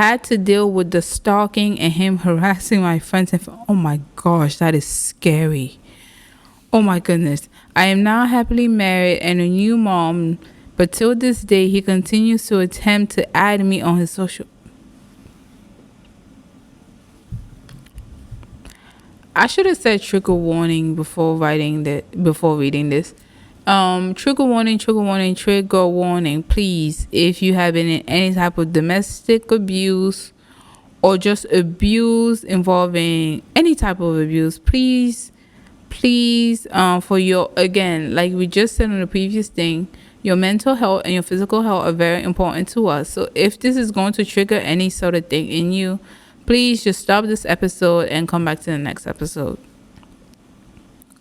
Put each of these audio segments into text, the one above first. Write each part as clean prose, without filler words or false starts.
had to deal with the stalking and him harassing my friends. And oh my gosh, that is scary. Oh my goodness. I am now happily married and a new mom, but till this day, he continues to attempt to add me on his social. I should have said trigger warning before reading this. Trigger warning, trigger warning. Please, if you have been in any type of domestic abuse or just abuse involving any type of abuse, please, for your, again, like we just said on the previous thing, your mental health and your physical health are very important to us. So if this is going to trigger any sort of thing in you, please just stop this episode and come back to the next episode.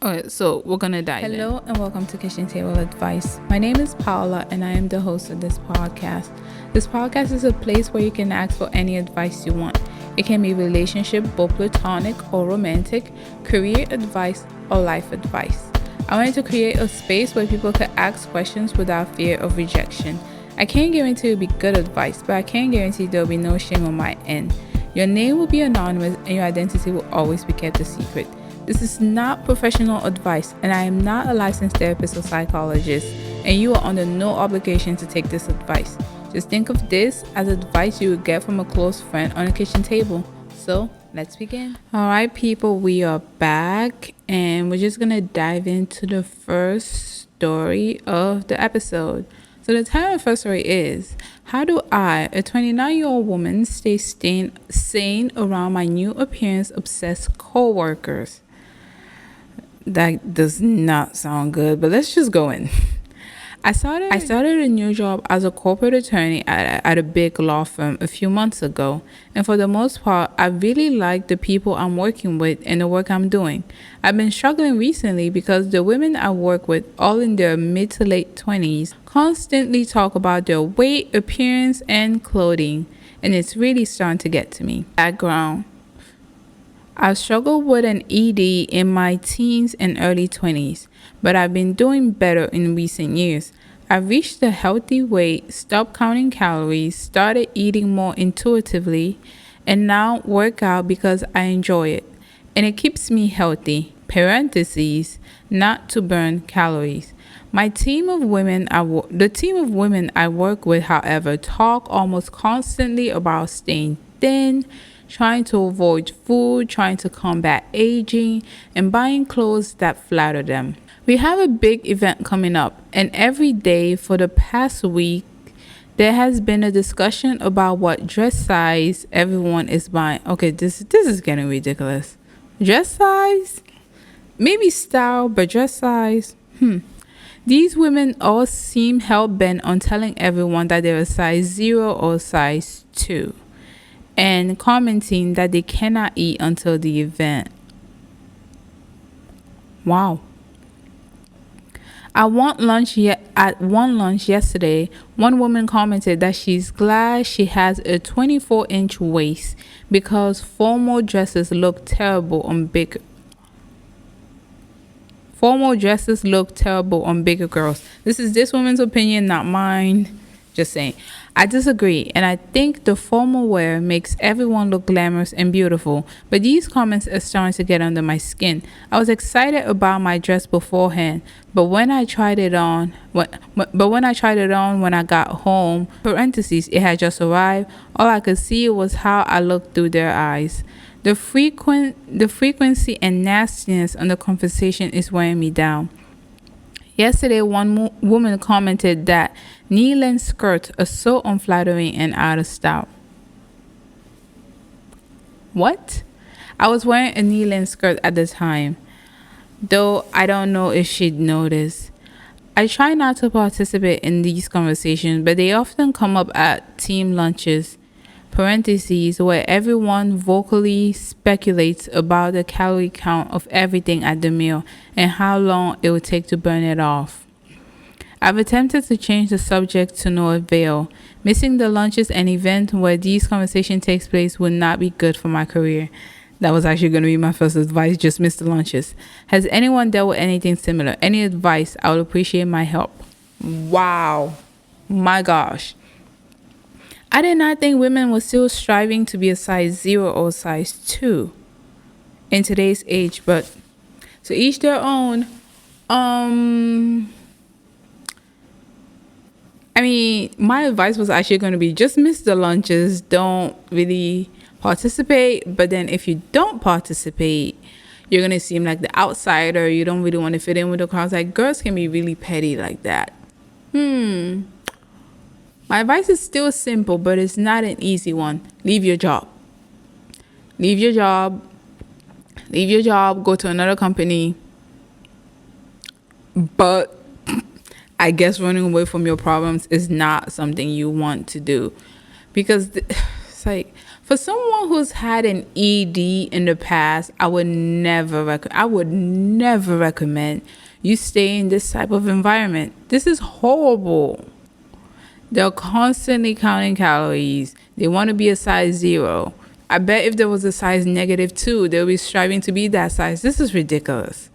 Alright, so we're gonna dive in. Hello and welcome to Kitchen Table Advice. My name is Paula and I am the host of this podcast. This podcast is a place where you can ask for any advice you want. It can be relationship, both platonic or romantic, career advice, or life advice. I wanted to create a space where people could ask questions without fear of rejection. I can't guarantee it'll be good advice, but I can guarantee there'll be no shame on my end. Your name will be anonymous and your identity will always be kept a secret. This is not professional advice, and I am not a licensed therapist or psychologist, and you are under no obligation to take this advice. Just think of this as advice you would get from a close friend on a kitchen table. So, let's begin. Alright people, we are back, and we're just going to dive into the first story of the episode. So the title of the first story is, how do I, a 29-year-old woman, stay sane around my new appearance-obsessed coworkers? That does not sound good, but let's just go in. I started a new job as a corporate attorney at a big law firm a few months ago, and for the most part, I really like the people I'm working with and the work I'm doing. I've been struggling recently because the women I work with, all in their mid to late 20s, constantly talk about their weight, appearance, and clothing, and it's really starting to get to me. Background. I struggled with an ED in my teens and early 20s, but I've been doing better in recent years. I've reached a healthy weight, stopped counting calories, started eating more intuitively, and now work out because I enjoy it. And it keeps me healthy, parentheses, not to burn calories. The team of women I work with, however, talk almost constantly about staying thin, trying to avoid food, trying to combat aging, and buying clothes that flatter them. We have a big event coming up, and every day for the past week, there has been a discussion about what dress size everyone is buying. Okay, this is getting ridiculous. Dress size? Maybe style, but dress size? These women all seem hell-bent on telling everyone that they're a size 0 or size 2. And commenting that they cannot eat until the event. Wow. At one lunch yesterday, one woman commented that she's glad she has a 24-inch waist because formal dresses look terrible on bigger girls. This is this woman's opinion, not mine. Just saying. I disagree, and I think the formal wear makes everyone look glamorous and beautiful, but these comments are starting to get under my skin. I was excited about my dress beforehand, but when I tried it on when I got home, parentheses, it had just arrived, all I could see was how I looked through their eyes. The frequency and nastiness on the conversation is wearing me down. Yesterday, one woman commented that knee-length skirts are so unflattering and out of style. What? I was wearing a knee-length skirt at the time, though I don't know if she'd notice. I try not to participate in these conversations, but they often come up at team lunches, parentheses, where everyone vocally speculates about the calorie count of everything at the meal and how long it would take to burn it off. I've attempted to change the subject to no avail. Missing the lunches and event where these conversations takes place would not be good for my career. That was actually going to be my first advice, just miss the lunches. Has anyone dealt with anything similar? Any advice? I would appreciate my help. Wow. My gosh. I did not think women were still striving to be a size 0 or size 2 in today's age, but to each their own. I mean, my advice was actually going to be just miss the lunches, don't really participate. But then if you don't participate, you're going to seem like the outsider. You don't really want to fit in with the crowds. Like, girls can be really petty like that. My advice is still simple, but it's not an easy one. Leave your job. Leave your job. Leave your job. Go to another company. But I guess running away from your problems is not something you want to do, because it's like, for someone who's had an ED in the past, I would never recommend you stay in this type of environment. This is horrible. They're constantly counting calories. They want to be a size 0. I bet if there was a size -2, they'll be striving to be that size. This is ridiculous.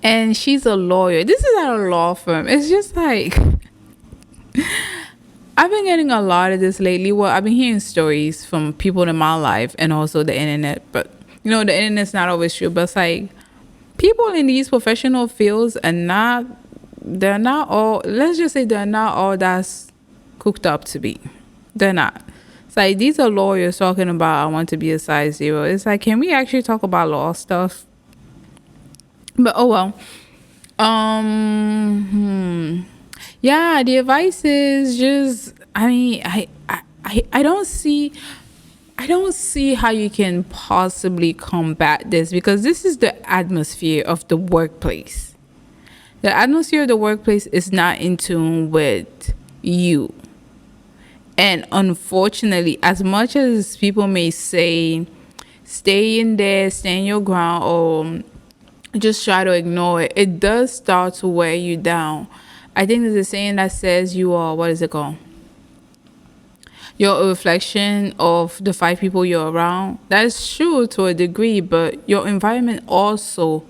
And she's a lawyer. This is at a law firm. It's just like, I've been getting a lot of this lately. Well, I've been hearing stories from people in my life and also the internet. But, the internet's not always true. But it's like, people in these professional fields they're not all, let's just say they're not all that's cooked up to be. They're not. It's like, these are lawyers talking about, I want to be a size 0. It's like, can we actually talk about law stuff? But oh well. Yeah, the advice is just, I mean, I don't see how you can possibly combat this, because this is the atmosphere of the workplace. The atmosphere of the workplace is not in tune with you. And unfortunately, as much as people may say, stay in there, stay in your ground, or just try to ignore it, it does start to wear you down. I think there's a saying that says you are, what is it called? You're a reflection of the 5 people you're around. That is true to a degree, but your environment also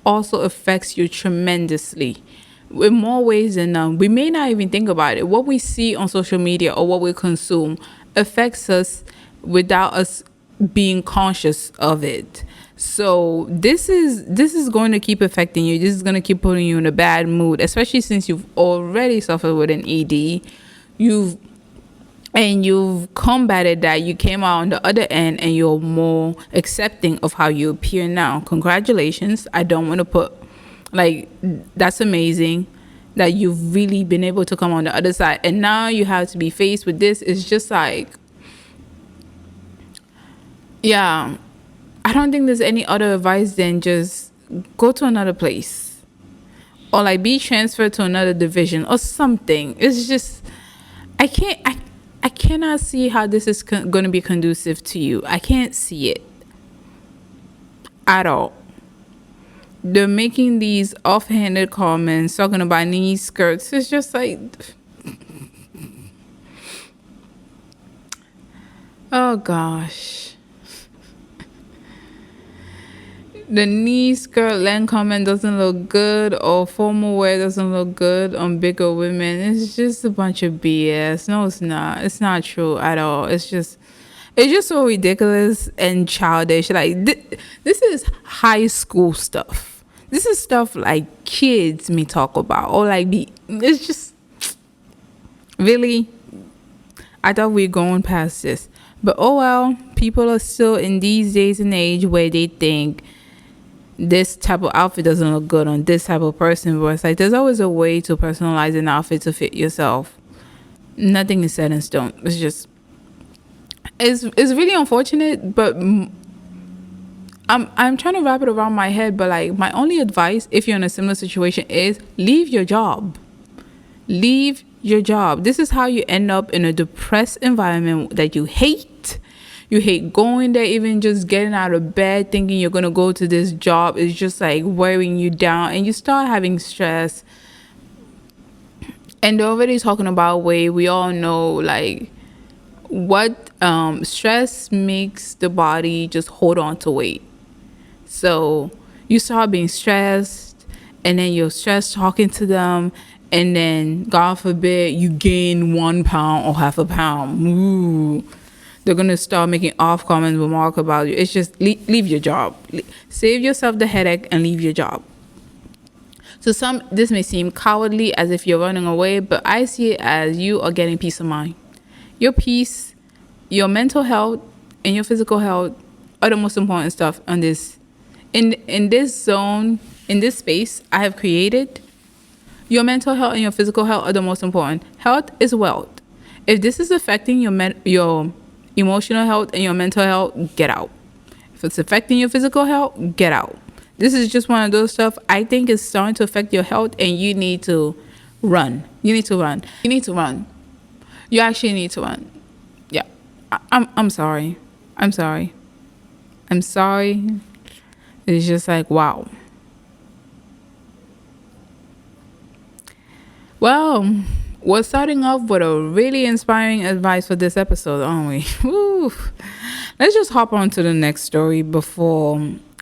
affects you tremendously in more ways than none. We may not even think about it. What we see on social media or what we consume affects us without us being conscious of it. So this is going to keep affecting you. This is going to keep putting you in a bad mood, especially since you've already suffered with an ED. You've combated that. You came out on the other end and you're more accepting of how you appear now. Congratulations. I don't want to put, that's amazing that you've really been able to come on the other side. And now you have to be faced with this. It's just like, yeah, I don't think there's any other advice than just go to another place, or be transferred to another division or something. It's just, I cannot see how this is going to be conducive to you. I can't see it at all. They're making these offhanded comments talking about knee skirts. It's just like, oh gosh. The knee skirt length comment doesn't look good, or formal wear doesn't look good on bigger women. It's just a bunch of BS. No, it's not. It's not true at all. It's just so ridiculous and childish. Like, this is high school stuff. This is stuff like kids may talk about, or it's just, really, I thought we were going past this. But oh well, people are still in these days and age where they think this type of outfit doesn't look good on this type of person. But it's like, there's always a way to personalize an outfit to fit yourself. Nothing is set in stone. It's just, it's really unfortunate, but I'm trying to wrap it around my head. But my only advice, if you're in a similar situation, is leave your job. Leave your job. This is how you end up in a depressed environment that you hate. You hate going there. Even just getting out of bed thinking you're going to go to this job is just wearing you down, and you start having stress. And they're already talking about weight. We all know what stress makes the body just hold on to weight. So you start being stressed, and then you're stressed talking to them, and then God forbid you gain 1 pound or half a pound. Ooh, they're gonna start making off-comment remark about you. It's just leave your job. Save yourself the headache and leave your job. To some, this may seem cowardly, as if you're running away, but I see it as you are getting peace of mind. Your peace, your mental health, and your physical health are the most important stuff on this. In this zone, in this space I have created, your mental health and your physical health are the most important. Health is wealth. If this is affecting your emotional health and your mental health, get out. If it's affecting your physical health, get out. This is just one of those stuff I think is starting to affect your health, and you need to run. You need to run. You need to run. You actually need to run. Yeah. I'm sorry. I'm sorry. I'm sorry. It's just like, wow. Well, we're starting off with a really inspiring advice for this episode, aren't we? Woo. Let's just hop on to the next story before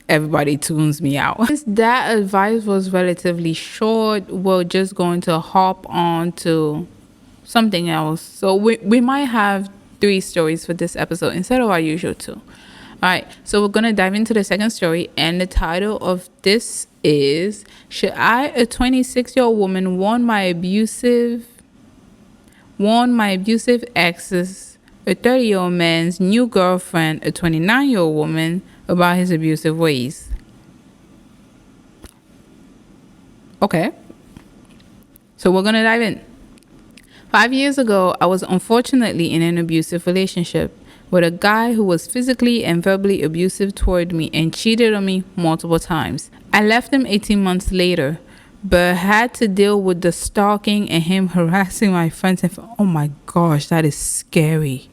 everybody tunes me out. Since that advice was relatively short, we're just going to hop on to something else. So we might have 3 stories for this episode instead of our usual 2. All right, so we're going to dive into the second story, and the title of this is, Should I, a 26-year-old woman, warn my abusive exes, a 30-year-old man's new girlfriend, a 29-year-old woman, about his abusive ways? Okay, so we're going to dive in. 5 years ago, I was unfortunately in an abusive relationship with a guy who was physically and verbally abusive toward me and cheated on me multiple times. I left him 18 months later, but had to deal with the stalking and him harassing my friends. And oh my gosh, that is scary.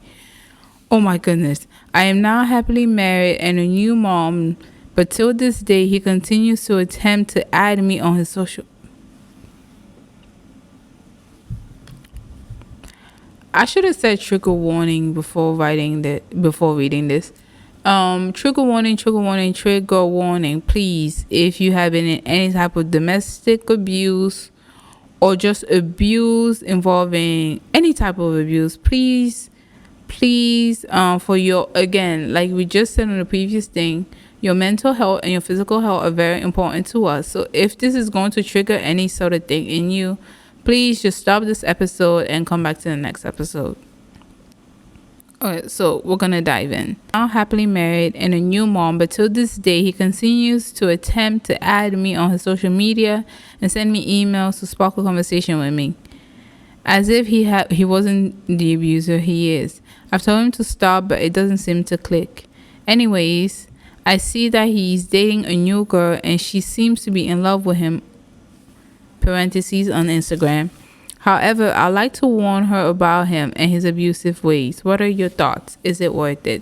Oh my goodness. I am now happily married and a new mom, but till this day, he continues to attempt to add me on his social. I should have said trigger warning before reading this. Trigger warning, trigger warning. Please, if you have been in any type of domestic abuse or just abuse involving any type of abuse, please, for your, again, like we just said on the previous thing, your mental health and your physical health are very important to us. So if this is going to trigger any sort of thing in you, please just stop this episode and come back to the next episode. Okay, so we're gonna dive in. Now happily married and a new mom, but till this day he continues to attempt to add me on his social media and send me emails to spark a conversation with me, as if he wasn't the abuser he is. I've told him to stop, but it doesn't seem to click. Anyways, I see that he's dating a new girl and she seems to be in love with him, parentheses, on Instagram. However, I'd like to warn her about him and his abusive ways. What are your thoughts? Is it worth it?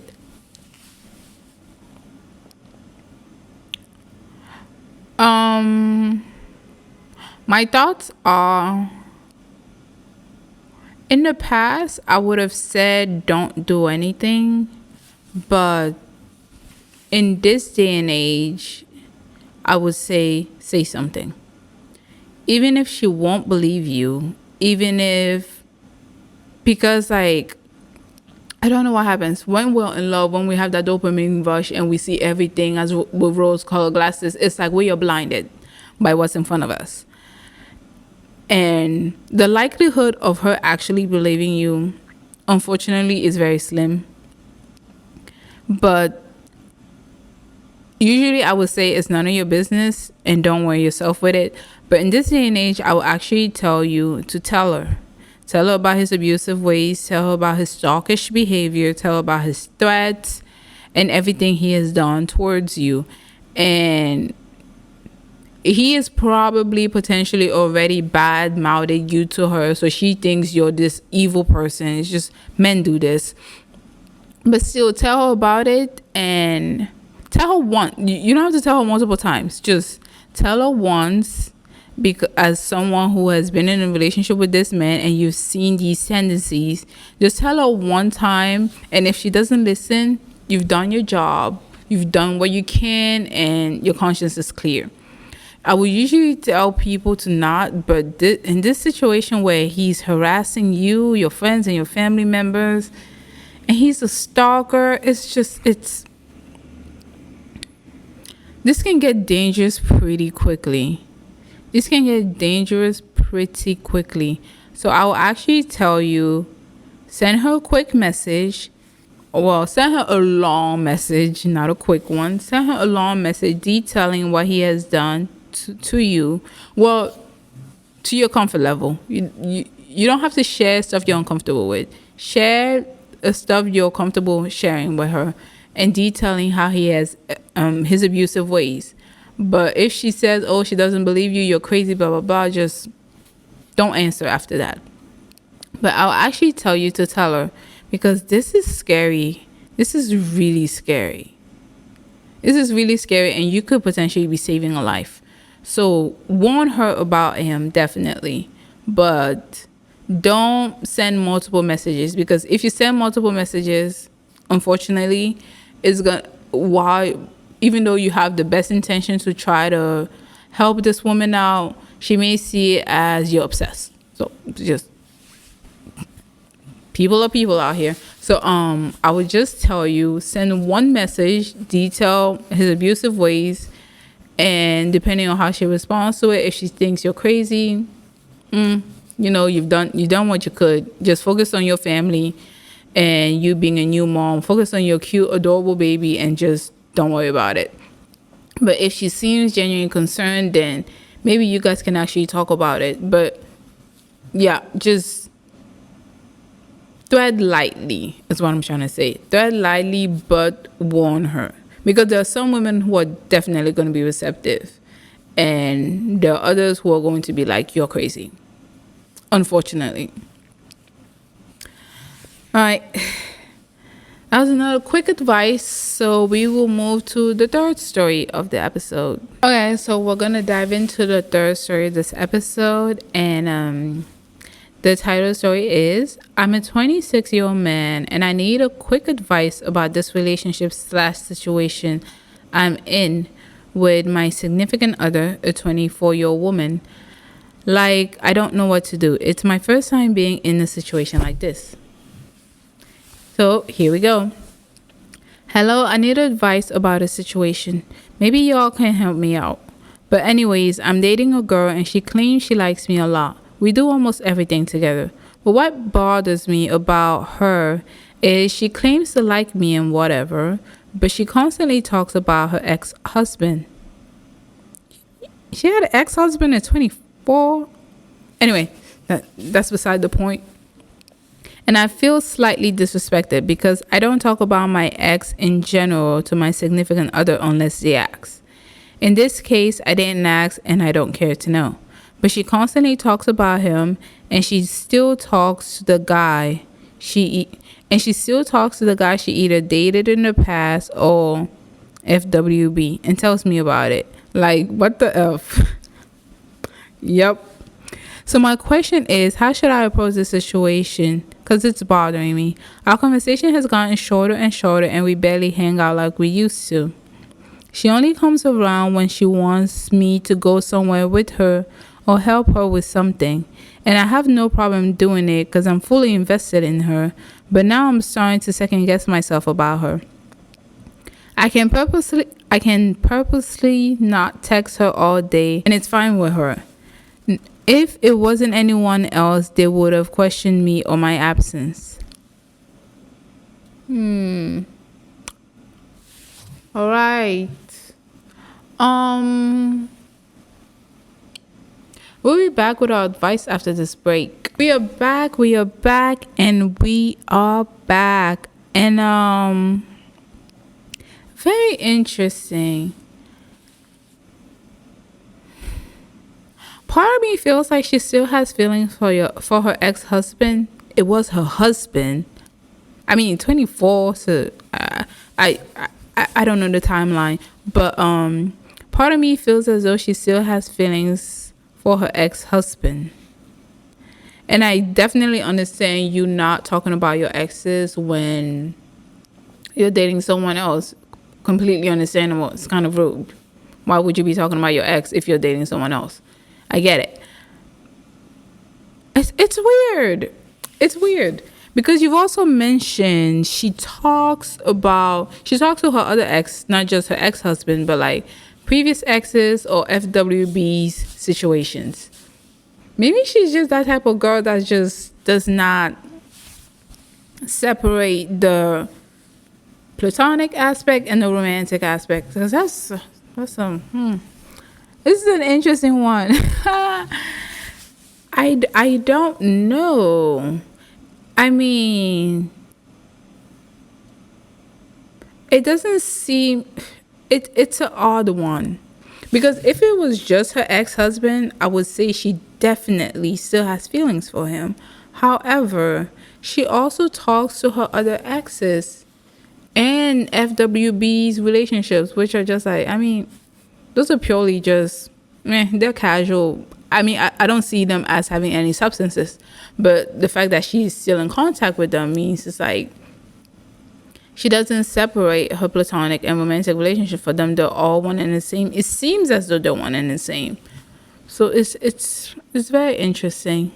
My thoughts are, in the past, I would have said don't do anything, but in this day and age, I would say something. Even if she won't believe you, because like, I don't know what happens when we're in love, when we have that dopamine rush and we see everything as with rose-colored glasses. It's like we are blinded by what's in front of us. And the likelihood of her actually believing you, unfortunately, is very slim. But usually I would say it's none of your business and don't worry yourself with it. But in this day and age, I will actually tell you to tell her. Tell her about his abusive ways. Tell her about his stalkish behavior. Tell her about his threats and everything he has done towards you. And he is probably potentially already bad-mouthed you to her. So she thinks you're this evil person. It's just men do this. But still, tell her about it and tell her once. You don't have to tell her multiple times. Just tell her once. Because as someone who has been in a relationship with this man and you've seen these tendencies, just tell her one time, and if she doesn't listen, you've done your job, you've done what you can, and your conscience is clear. I would usually tell people to not, but in this situation where he's harassing you, your friends, and your family members, and he's a stalker, this can get dangerous pretty quickly. So I will actually tell you, send her a quick message. Well, send her a long message, not a quick one. Send her a long message detailing what he has done to you. Well, to your comfort level. You don't have to share stuff you're uncomfortable with. Share stuff you're comfortable sharing with her and detailing how he has his abusive ways. But if she says, oh, she doesn't believe you, you're crazy, blah, blah, blah, just don't answer after that. But I'll actually tell you to tell her, because this is scary. This is really scary. And you could potentially be saving a life. So warn her about him, definitely. But don't send multiple messages, because if you send multiple messages, unfortunately, even though you have the best intention to try to help this woman out, she may see it as you're obsessed. So just people are people out here. So I would just tell you, send one message, detail his abusive ways, and depending on how she responds to it, if she thinks you're crazy, you've done what you could. Just focus on your family and you being a new mom. Focus on your cute, adorable baby, and just don't worry about it. But if she seems genuinely concerned, then maybe you guys can actually talk about it. But yeah, just tread lightly is what I'm trying to say. Tread lightly, but warn her. Because there are some women who are definitely going to be receptive. And there are others who are going to be like, you're crazy. Unfortunately. All right. That was another quick advice. So we will move to the third story of the episode. Okay, so we're going to dive into the third story of this episode. And the title of the story is, I'm a 26-year-old man and I need a quick advice about this relationship / situation I'm in with my significant other, a 24-year-old woman. Like, I don't know what to do. It's my first time being in a situation like this. So here we go. Hello, I need advice about a situation. Maybe y'all can help me out. But anyways, I'm dating a girl and she claims she likes me a lot. We do almost everything together. But what bothers me about her is she claims to like me and whatever, but she constantly talks about her ex-husband. She had an ex-husband at 24? Anyway, that's beside the point. And I feel slightly disrespected because I don't talk about my ex in general to my significant other unless they ask. In this case, I didn't ask and I don't care to know. But she constantly talks about him, and she still talks to the guy she either dated in the past or FWB, and tells me about it. Like, what the F? Yep. So my question is, how should I approach this situation? Because it's bothering me. Our conversation has gotten shorter and shorter, and we barely hang out like we used to. She only comes around when she wants me to go somewhere with her or help her with something. And I have no problem doing it because I'm fully invested in her. But now I'm starting to second guess myself about her. I can purposely not text her all day, and it's fine with her. If it wasn't anyone else, they would have questioned me or my absence. All right. We'll be back with our advice after this break. We are back. And very interesting. Part of me feels like she still has feelings for her ex-husband. It was her husband. I mean, 24. So I don't know the timeline, but part of me feels as though she still has feelings for her ex-husband. And I definitely understand you not talking about your exes when you're dating someone else. Completely understandable. It's kind of rude. Why would you be talking about your ex if you're dating someone else? I get it. It's weird. It's weird. Because you've also mentioned she talks to her other ex, not just her ex-husband, but like previous exes or FWB's situations. Maybe she's just that type of girl that just does not separate the platonic aspect and the romantic aspect. Because that's some. This is an interesting one. I don't know. I mean, it doesn't seem it's an odd one, because if it was just her ex-husband, I would say she definitely still has feelings for him. However, she also talks to her other exes and FWB's relationships, which are just like, I mean, those are purely just they're casual. I mean, I don't see them as having any substances, but the fact that she's still in contact with them means it's like she doesn't separate her platonic and romantic relationship. For them, they're all one and the same. It seems as though they're one and the same. So it's very interesting.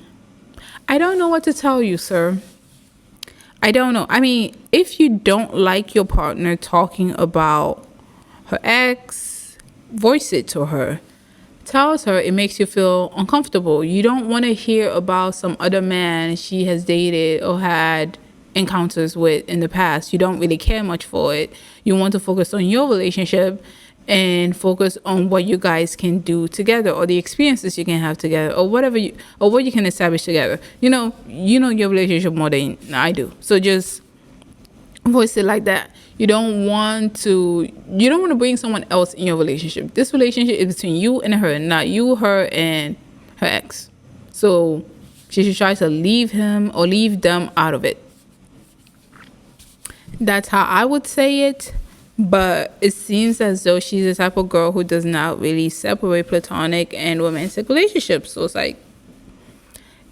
I don't know what to tell you, sir. I don't know. I mean, if you don't like your partner talking about her ex, voice it to her. Tells her it makes you feel uncomfortable. You don't want to hear about some other man she has dated or had encounters with in the past. You don't really care much for it. You want to focus on your relationship and focus on what you guys can do together, or the experiences you can have together, or what you can establish together. You know your relationship more than I do. So just voice it like that. You don't want to bring someone else in your relationship. This relationship is between you and her, not you, her, and her ex. So she should try to leave him or leave them out of it. That's how I would say it. But it seems as though she's the type of girl who does not really separate platonic and romantic relationships. So it's like,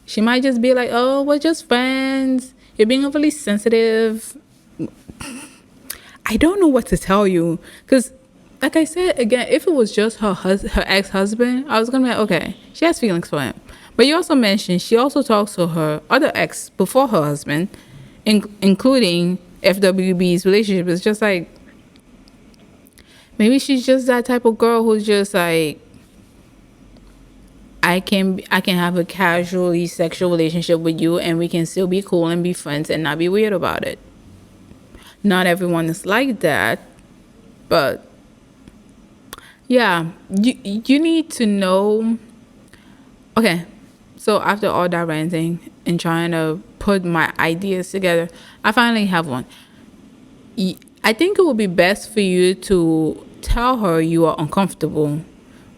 she might just be like, oh, we're just friends. You're being overly sensitive. I don't know what to tell you, because like I said, again, if it was just her ex-husband, I was gonna be like, okay, she has feelings for him. But you also mentioned she also talks to her other ex before her husband, including FWB's relationship. It's just like, maybe she's just that type of girl who's just like, I can have a casually sexual relationship with you and we can still be cool and be friends and not be weird about it. Not everyone is like that, but yeah, you need to know. Okay, so after all that ranting and trying to put my ideas together, I finally have one. I think it would be best for you to tell her you are uncomfortable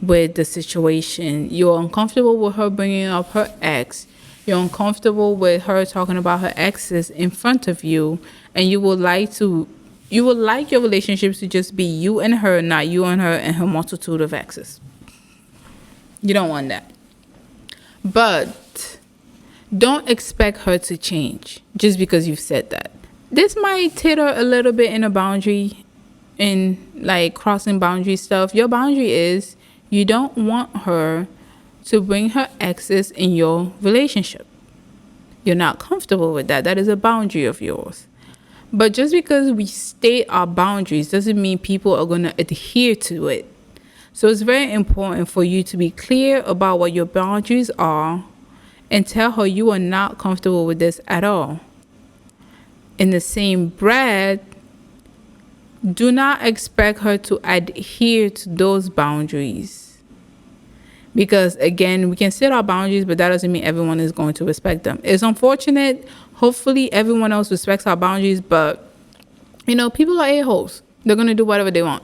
with the situation. You're uncomfortable with her bringing up her ex. You're uncomfortable with her talking about her exes in front of you, and you would like your relationships to just be you and her, not you and her and her multitude of exes. You don't want that. But don't expect her to change just because you've said that. This might titter a little bit in a boundary, in like crossing boundary stuff. Your boundary is you don't want her to bring her exes in your relationship. You're not comfortable with that. That is a boundary of yours. But just because we state our boundaries doesn't mean people are going to adhere to it. So it's very important for you to be clear about what your boundaries are and tell her you are not comfortable with this at all. In the same breath, do not expect her to adhere to those boundaries. Because again, we can set our boundaries, but that doesn't mean everyone is going to respect them. It's unfortunate. Hopefully everyone else respects our boundaries, but people are a-holes. They're going to do whatever they want.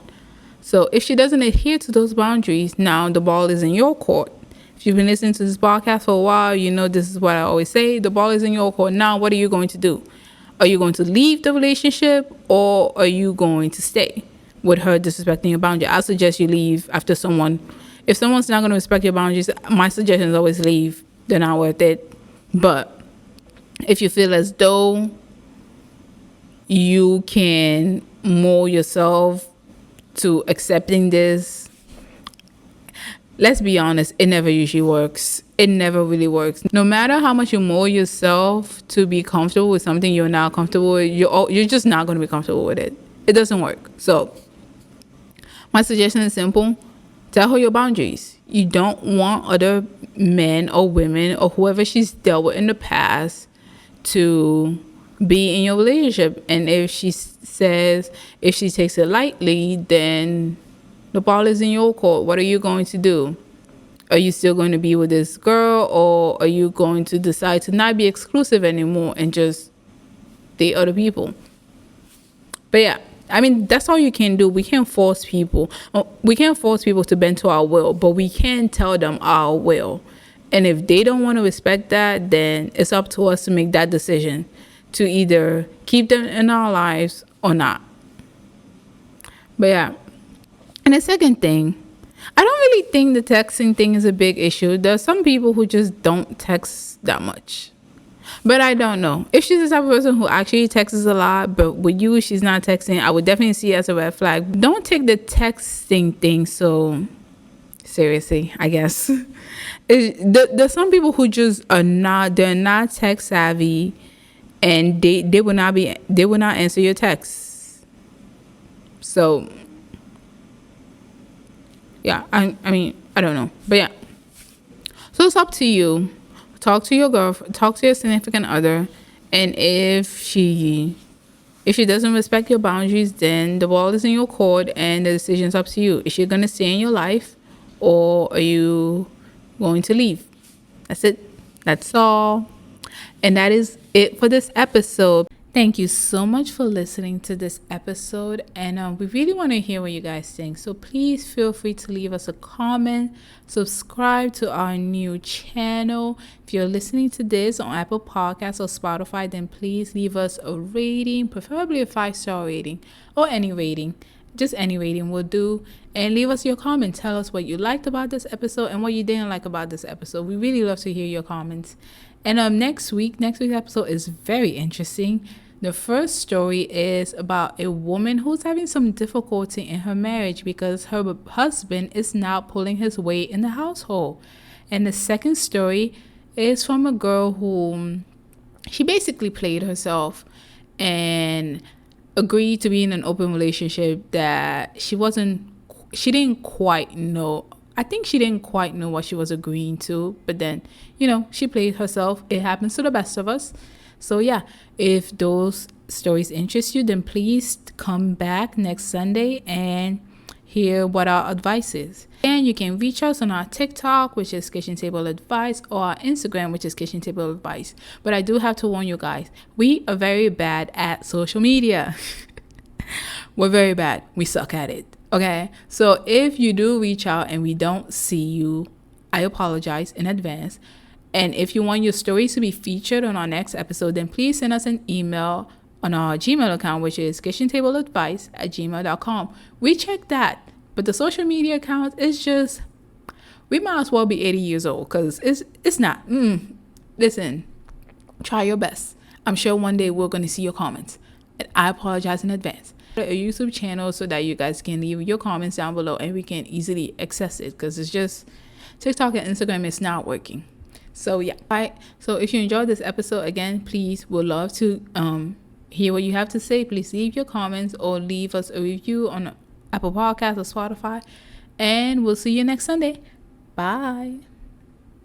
So if she doesn't adhere to those boundaries, now the ball is in your court. If you've been listening to this podcast for a while, this is what I always say. The ball is in your court. Now, what are you going to do? Are you going to leave the relationship, or are you going to stay with her disrespecting your boundary? I suggest you leave after someone. If someone's not going to respect your boundaries, my suggestion is always leave. They're not worth it. But if you feel as though you can mold yourself to accepting this, let's be honest, it never usually works. It never really works. No matter how much you mold yourself to be comfortable with something you're not comfortable with, you're just not going to be comfortable with it. It doesn't work. So my suggestion is simple. Tell her your boundaries. You don't want other men or women or whoever she's dealt with in the past to be in your relationship. And if she takes it lightly, then the ball is in your court. What are you going to do? Are you still going to be with this girl, or are you going to decide to not be exclusive anymore and just date other people? But yeah, I mean, that's all you can do. We can't force people. We can't force people to bend to our will, but we can tell them our will. And if they don't want to respect that, then it's up to us to make that decision to either keep them in our lives or not. But yeah. And the second thing, I don't really think the texting thing is a big issue. There's some people who just don't text that much. But I don't know. If she's the type of person who actually texts a lot, but with you, she's not texting, I would definitely see it as a red flag. Don't take the texting thing so seriously, I guess. There's some people who just they're not tech savvy, and they will not answer your texts. So yeah, I mean, I don't know. But yeah. So it's up to you. Talk to your girlfriend, talk to your significant other, and if she doesn't respect your boundaries, then the ball is in your court and the decision's up to you. Is she gonna stay in your life, or are you going to leave? That's it. That's all. And that is it for this episode. Thank you so much for listening to this episode, and we really want to hear what you guys think. So please feel free to leave us a comment, subscribe to our new channel. If you're listening to this on Apple Podcasts or Spotify, then please leave us a rating, preferably a 5-star rating or any rating. Just any rating will do. And leave us your comment. Tell us what you liked about this episode and what you didn't like about this episode. We really love to hear your comments. And next week's episode is very interesting. The first story is about a woman who's having some difficulty in her marriage because her husband is now pulling his weight in the household. And the second story is from a girl who she basically played herself and agreed to be in an open relationship that she didn't quite know. I think she didn't quite know what she was agreeing to, but then, she played herself. It happens to the best of us. So yeah, if those stories interest you, then please come back next Sunday and hear what our advice is. And you can reach us on our TikTok, which is Kitchen Table Advice, or our Instagram, which is Kitchen Table Advice. But I do have to warn you guys, we are very bad at social media. We're very bad. We suck at it. Okay? So if you do reach out and we don't see you, I apologize in advance. And if you want your stories to be featured on our next episode, then please send us an email on our Gmail account, which is kitchentableadvice@gmail.com. We check that. But the social media account is just, we might as well be 80 years old because it's not. Listen, try your best. I'm sure one day we're going to see your comments. And I apologize in advance. A YouTube channel so that you guys can leave your comments down below and we can easily access it because it's just TikTok and Instagram is not working. So yeah. Right. So if you enjoyed this episode, again, please, would love to hear what you have to say. Please leave your comments or leave us a review on Apple Podcasts or Spotify. And we'll see you next Sunday. Bye.